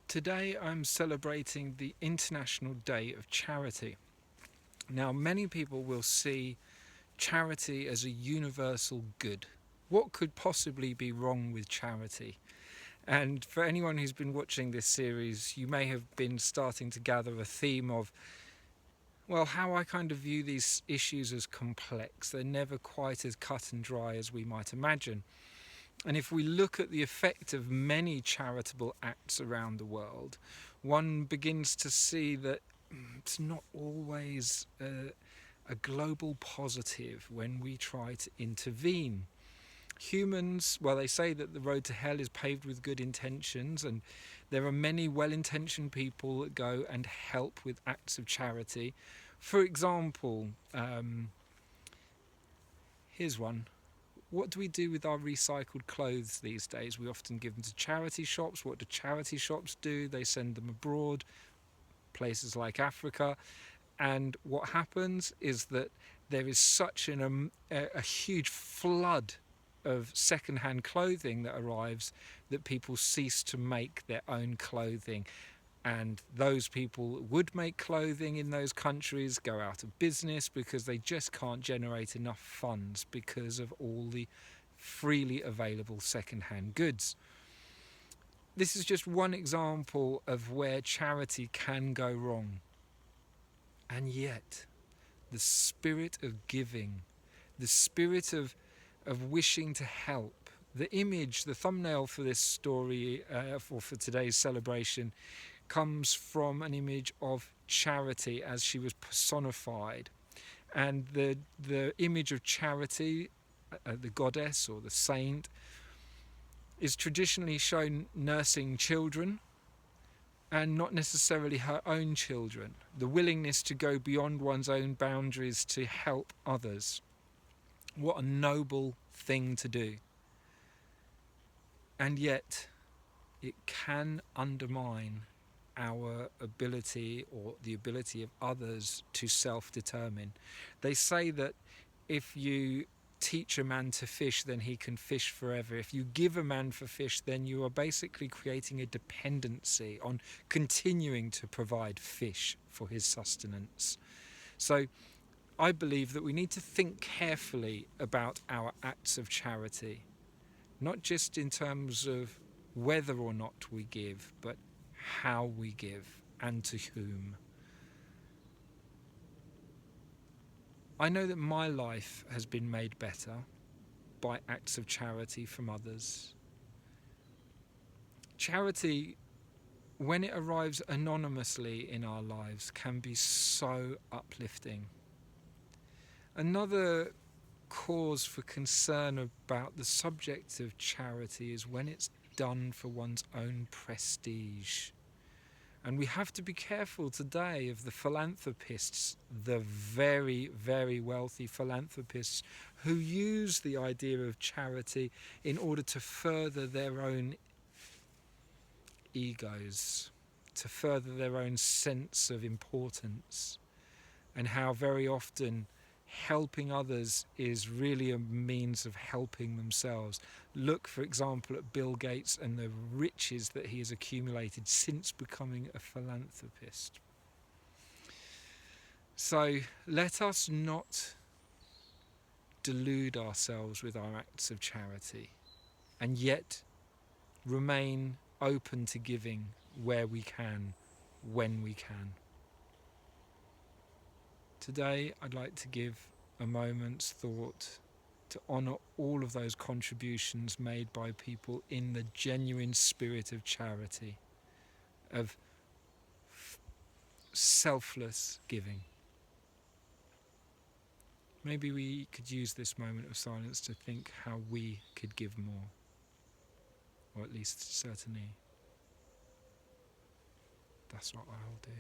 Today I'm celebrating the International Day of Charity. Now, many people will see charity as a universal good. What could possibly be wrong with charity? And for anyone who's been watching this series, you may have been starting to gather a theme of, well, how I kind of view these issues as complex. They're never quite as cut and dry as we might imagine. And if we look at the effect of many charitable acts around the world, one begins to see that it's not always a global positive when we try to intervene. Humans, well, they say that the road to hell is paved with good intentions, and there are many well-intentioned people that go and help with acts of charity. For example, here's one. What do we do with our recycled clothes these days? We often give them to charity shops. What do charity shops do? They send them abroad, places like Africa. And what happens is that there is such a huge flood of second-hand clothing that arrives that people cease to make their own clothing. And those people that would make clothing in those countries go out of business because they just can't generate enough funds because of all the freely available second-hand goods. This is just one example of where charity can go wrong. And yet, the spirit of giving, the spirit of wishing to help, the image, the thumbnail for this story, for today's celebration, comes from an image of Charity as she was personified. And the image of Charity, the goddess or the saint, is traditionally shown nursing children and not necessarily her own children. The willingness to go beyond one's own boundaries to help others. What a noble thing to do. And yet, it can undermine our ability or the ability of others to self-determine. They say that if you teach a man to fish, then he can fish forever. If you give a man for fish, then you are basically creating a dependency on continuing to provide fish for his sustenance. So I believe that we need to think carefully about our acts of charity, not just in terms of whether or not we give, but how we give and to whom. I know that my life has been made better by acts of charity from others. Charity, when it arrives anonymously in our lives, can be so uplifting. Another cause for concern about the subject of charity is when it's done for one's own prestige. And we have to be careful today of the philanthropists, the very, very wealthy philanthropists who use the idea of charity in order to further their own egos, to further their own sense of importance, and how very often helping others is really a means of helping themselves. Look, for example, at Bill Gates and the riches that he has accumulated since becoming a philanthropist. So let us not delude ourselves with our acts of charity, and yet remain open to giving where we can, when we can. Today, I'd like to give a moment's thought to honour all of those contributions made by people in the genuine spirit of charity, of selfless giving. Maybe we could use this moment of silence to think how we could give more, or at least certainly that's what I'll do.